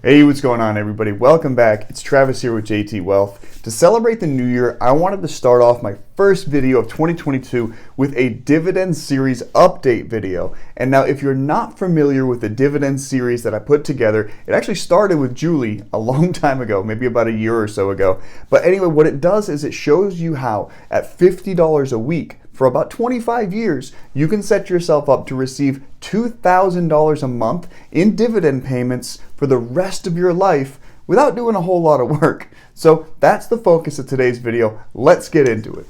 Hey, what's going on, everybody? Welcome back. It's Travis here with JT Wealth. To celebrate the new year, I wanted to start off my first video of 2022 with a dividend series update video. And now, if you're not familiar with the dividend series that I put together, it actually started with Julie a long time ago, maybe about a year or so ago. But anyway, what it does is it shows you how at $50 a week, for about 25 years, you can set yourself up to receive $2,000 a month in dividend payments for the rest of your life without doing a whole lot of work. So that's the focus of today's video. Let's get into it.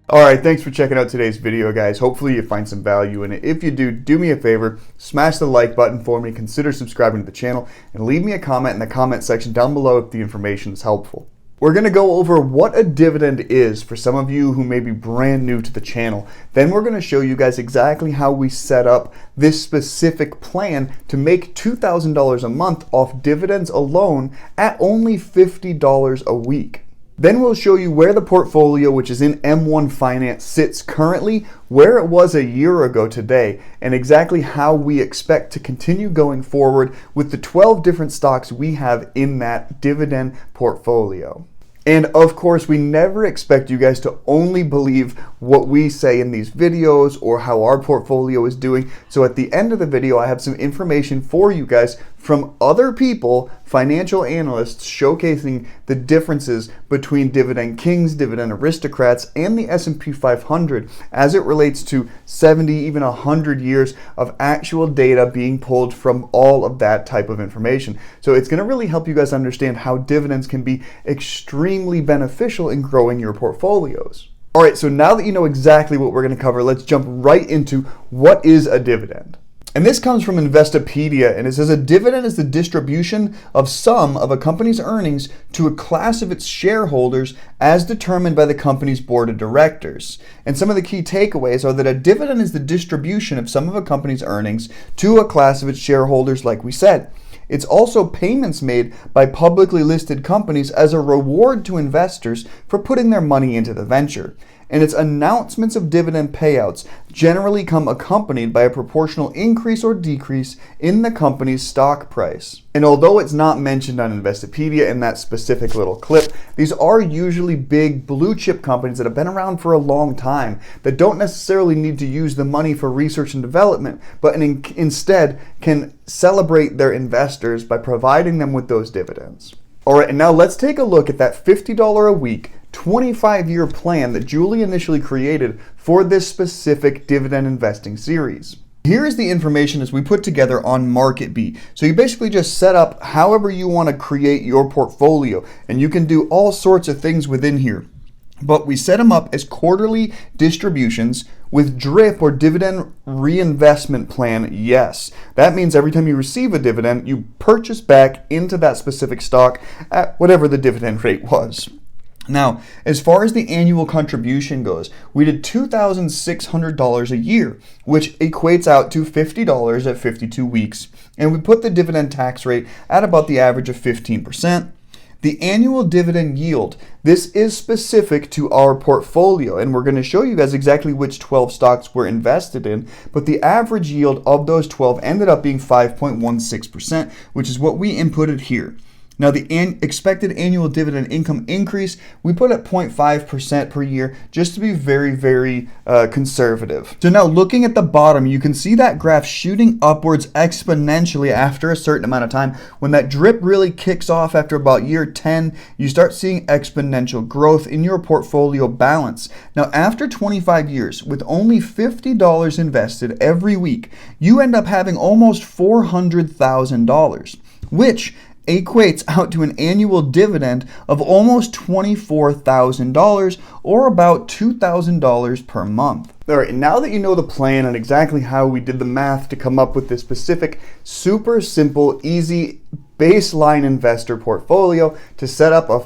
Alright, thanks for checking out today's video, guys. Hopefully you find some value in it. If you do me a favor, smash the like button for me, consider subscribing to the channel, and leave me a comment in the comment section down below if the information is helpful. We're going to go over what a dividend is for some of you who may be brand new to the channel. Then we're going to show you guys exactly how we set up this specific plan to make $2,000 a month off dividends alone at only $50 a week. Then we'll show you where the portfolio, which is in M1 Finance, sits currently, where it was a year ago today, and exactly how we expect to continue going forward with the 12 different stocks we have in that dividend portfolio. And of course, we never expect you guys to only believe what we say in these videos or how our portfolio is doing. So at the end of the video, I have some information for you guys from other people, financial analysts, showcasing the differences between Dividend Kings, Dividend Aristocrats, and the S&P 500 as it relates to 70, even 100 years of actual data being pulled from all of that type of information. So it's going to really help you guys understand how dividends can be extremely beneficial in growing your portfolios. All right, so now that you know exactly what we're going to cover, let's jump right into what is a dividend. And this comes from Investopedia, and it says a dividend is the distribution of some of a company's earnings to a class of its shareholders as determined by the company's board of directors. And some of the key takeaways are that a dividend is the distribution of some of a company's earnings to a class of its shareholders, like we said. It's also payments made by publicly listed companies as a reward to investors for putting their money into the venture. And its announcements of dividend payouts generally come accompanied by a proportional increase or decrease in the company's stock price. And although it's not mentioned on Investopedia in that specific little clip, these are usually big blue chip companies that have been around for a long time that don't necessarily need to use the money for research and development, but instead can celebrate their investors by providing them with those dividends. All right, and now let's take a look at that $50 a week 25-year plan that Julie initially created for this specific dividend investing series. Here is the information as we put together on MarketBeat. So you basically just set up however you want to create your portfolio, and you can do all sorts of things within here. But we set them up as quarterly distributions with DRIP or dividend reinvestment plan, yes. That means every time you receive a dividend, you purchase back into that specific stock at whatever the dividend rate was. Now, as far as the annual contribution goes, we did $2,600 a year, which equates out to $50 at 52 weeks. And we put the dividend tax rate at about the average of 15%. The annual dividend yield, this is specific to our portfolio, and we're going to show you guys exactly which 12 stocks we're invested in, but the average yield of those 12 ended up being 5.16%, which is what we inputted here. Now, the expected annual dividend income increase, we put at 0.5% per year just to be very conservative. So now looking at the bottom, you can see that graph shooting upwards exponentially after a certain amount of time. When that drip really kicks off after about year 10, you start seeing exponential growth in your portfolio balance. Now, after 25 years, with only $50 invested every week, you end up having almost $400,000, which equates out to an annual dividend of almost $24,000 or about $2,000 per month. All right, now that you know the plan and exactly how we did the math to come up with this specific, super simple, easy baseline investor portfolio to set up a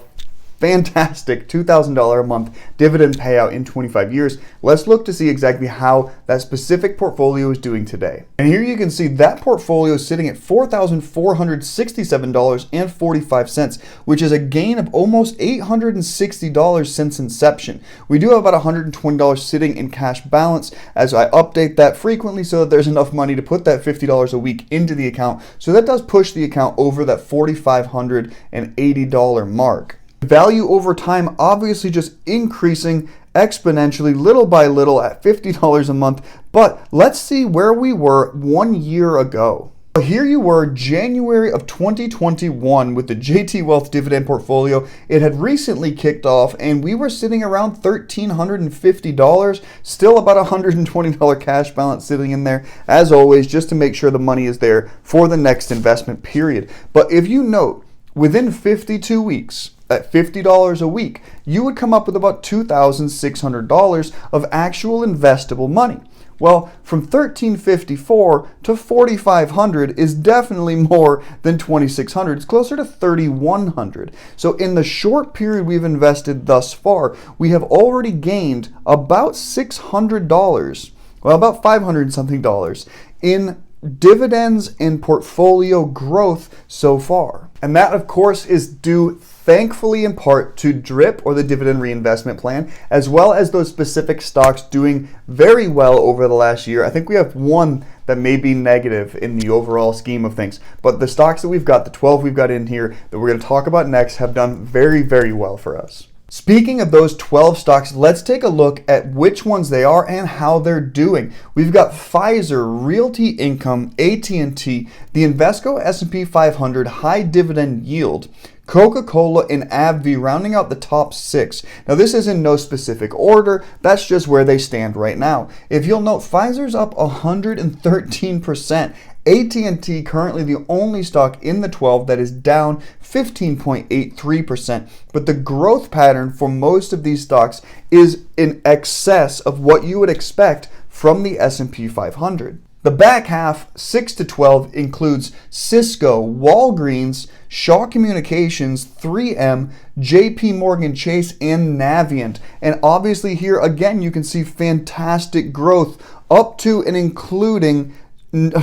fantastic $2,000 a month dividend payout in 25 years. Let's look to see exactly how that specific portfolio is doing today. And here you can see that portfolio is sitting at $4,467.45, which is a gain of almost $860 since inception. We do have about $120 sitting in cash balance, as I update that frequently so that there's enough money to put that $50 a week into the account. So that does push the account over that $4,580 mark. Value over time obviously just increasing exponentially, little by little at $50 a month. But let's see where we were 1 year ago. Here you were, January of 2021, with the JT Wealth dividend portfolio. It had recently kicked off and we were sitting around $1,350, still about $120 cash balance sitting in there, as always, just to make sure the money is there for the next investment period. But if you note, within 52 weeks, at $50 a week, you would come up with about $2,600 of actual investable money. Well, from $1,354 to $4,500 is definitely more than $2,600. It's closer to $3,100. So in the short period we've invested thus far, we have already gained about $600, well, about $500 something dollars in dividends and portfolio growth so far. And that, of course, is due thankfully in part to DRIP, or the dividend reinvestment plan, as well as those specific stocks doing very well over the last year. I think we have one that may be negative in the overall scheme of things, but the stocks that we've got, the 12 we've got in here that we're going to talk about next, have done very, very well for us. Speaking of those 12 stocks, let's take a look at which ones they are and how they're doing. We've got Pfizer, Realty Income, AT&T, the Invesco S&P 500 High Dividend Yield, Coca-Cola, and AbbVie rounding out the top 6. Now this is in no specific order, that's just where they stand right now. If you'll note, Pfizer's up 113%. AT&T currently the only stock in the 12 that is down 15.83%, but the growth pattern for most of these stocks is in excess of what you would expect from the S&P 500. The back half, 6 to 12, includes Cisco, Walgreens, Shaw Communications, 3M, JP Morgan Chase, and Navient. And obviously here again you can see fantastic growth up to and including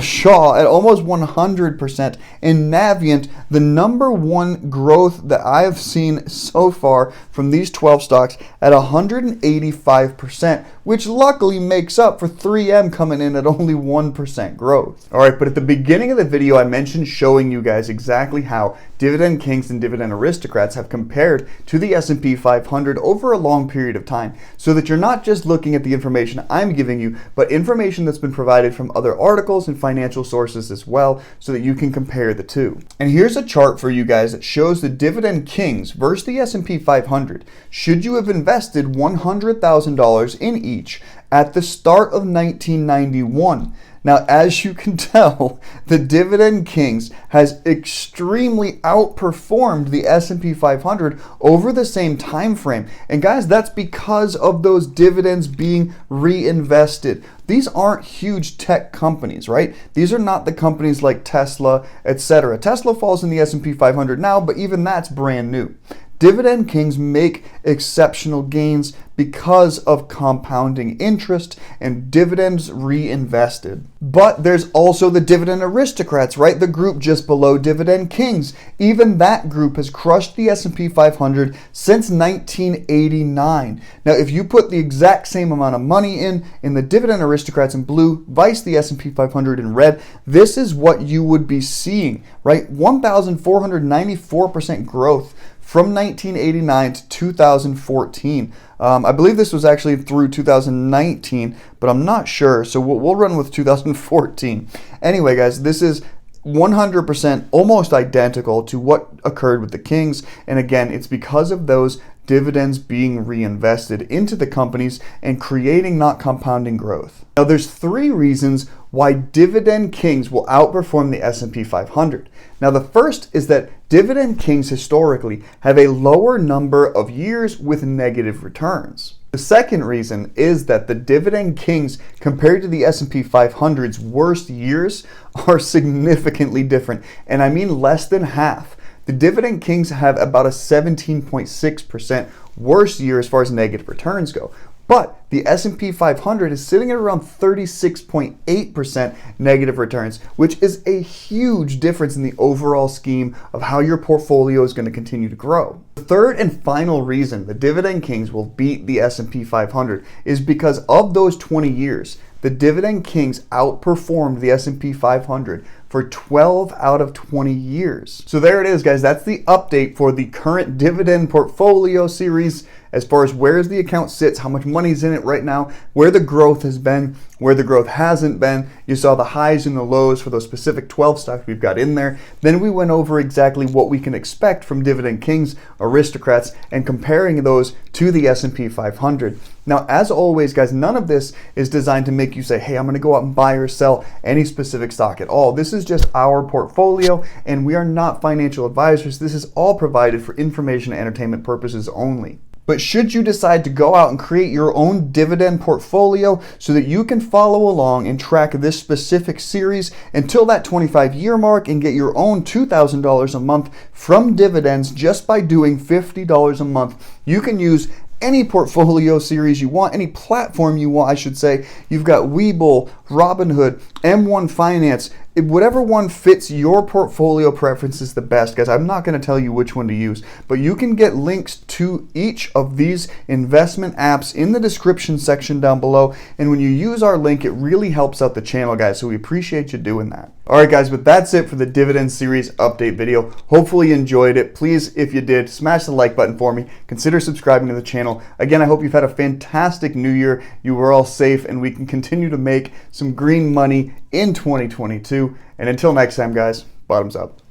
Shaw at almost 100%, and Navient, the number one growth that I have seen so far from these 12 stocks, at 185%, which luckily makes up for 3M coming in at only 1% growth. All right, but at the beginning of the video, I mentioned showing you guys exactly how Dividend Kings and Dividend Aristocrats have compared to the S&P 500 over a long period of time, so that you're not just looking at the information I'm giving you, but information that's been provided from other articles and financial sources as well, so that you can compare the two. And here's a chart for you guys that shows the Dividend Kings versus the S&P 500. Should you have invested $100,000 in each at the start of 1991? Now, as you can tell, the Dividend Kings has extremely outperformed the S&P 500 over the same time frame. And guys, that's because of those dividends being reinvested. These aren't huge tech companies, right? These are not the companies like Tesla, etc. Tesla falls in the S&P 500 now, but even that's brand new. Dividend Kings make exceptional gains because of compounding interest and dividends reinvested. But there's also the Dividend Aristocrats, right? The group just below Dividend Kings. Even that group has crushed the S&P 500 since 1989. Now, if you put the exact same amount of money in the Dividend Aristocrats in blue, vice the S&P 500 in red, this is what you would be seeing, right? 1,494% growth from 1989 to 2014. I believe this was actually through 2019, but I'm not sure, so we'll run with 2014. Anyway, guys, this is 100% almost identical to what occurred with the Kings, and again, it's because of those dividends being reinvested into the companies and creating, not compounding, growth. Now, there's 3 reasons why Dividend Kings will outperform the S&P 500. Now, the first is that Dividend Kings historically have a lower number of years with negative returns. The second reason is that the Dividend Kings, compared to the S&P 500's worst years, are significantly different, and I mean less than half. The Dividend Kings have about a 17.6% worse year as far as negative returns go. But the S&P 500 is sitting at around 36.8% negative returns, which is a huge difference in the overall scheme of how your portfolio is going to continue to grow. The third and final reason the Dividend Kings will beat the S&P 500 is because of those 20 years. The Dividend Kings outperformed the S&P 500 for 12 out of 20 years. So there it is, guys. That's the update for the current dividend portfolio series as far as where the account sits, how much money's in it right now, where the growth has been, where the growth hasn't been. You saw the highs and the lows for those specific 12 stocks we've got in there. Then we went over exactly what we can expect from Dividend Kings, aristocrats, and comparing those to the S&P 500. Now, as always, guys, none of this is designed to make you say, hey, I'm going to go out and buy or sell any specific stock at all. This is just our portfolio, and we are not financial advisors. This is all provided for information and entertainment purposes only. But should you decide to go out and create your own dividend portfolio so that you can follow along and track this specific series until that 25-year mark and get your own $2,000 a month from dividends just by doing $50 a month, you can use any portfolio series you want, any platform you want, I should say. You've got Webull, Robinhood, M1 Finance, whatever one fits your portfolio preferences the best, guys. I'm not going to tell you which one to use, but you can get links to each of these investment apps in the description section down below. And when you use our link, it really helps out the channel, guys. So we appreciate you doing that. All right, guys, but that's it for the dividend series update video. Hopefully you enjoyed it. Please, if you did, smash the like button for me. Consider subscribing to the channel. Again, I hope you've had a fantastic new year. You were all safe, and we can continue to make some green money in 2022. And until next time, guys, bottoms up.